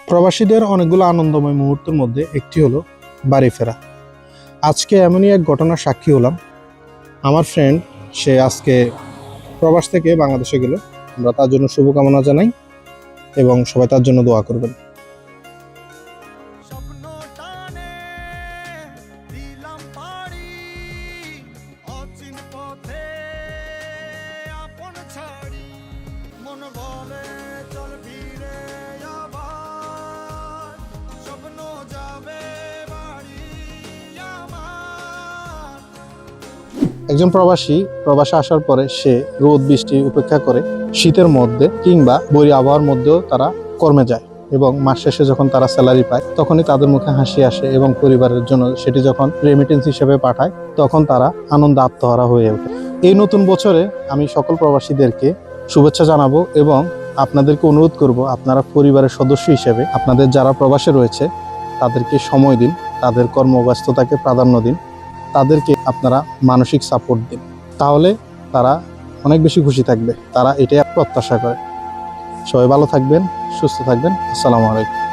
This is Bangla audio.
প্রবাসীদের অনেকগুলো আনন্দময় মুহূর্তের মধ্যে একটি হলো বাড়ি ফেরা। আজকে এমনই এক ঘটনার সাক্ষী হলাম। আমার ফ্রেন্ড সে আজকে প্রবাস থেকে বাংলাদেশে গেল। আমরা তার জন্য শুভকামনা জানাই এবং সবাই তার জন্য দোয়া করবেন। একজন প্রবাসে আসার পরে সে রোদ বৃষ্টি উপেক্ষা করে শীতের মধ্যে কিংবা বৈরী আবহাওয়ার মধ্যেও তারা কর্মে যায় এবং মাস শেষে যখন তারা স্যালারি পায় তখনই তাদের মুখে হাসি আসে এবং পরিবারের জন্য সেটি যখন রেমিটেন্স হিসেবে পাঠায় তখন তারা আনন্দে আত্মহারা হয়ে ওঠে। এই নতুন বছরে আমি সকল প্রবাসীদেরকে শুভেচ্ছা জানাবো এবং আপনাদেরকে অনুরোধ করব, আপনারা পরিবারের সদস্য হিসেবে আপনাদের যারা প্রবাসে রয়েছে তাদেরকে সময় দিন, তাদের কর্মব্যস্ততাকে প্রাধান্য দিন, তাদেরকে আপনারা মানসিক সাপোর্ট দিন, তাহলে তারা অনেক বেশি খুশি থাকবে। তারা এটাই প্রত্যাশা করে। সবাই ভালো থাকবেন, সুস্থ থাকবেন। আসসালামু আলাইকুম।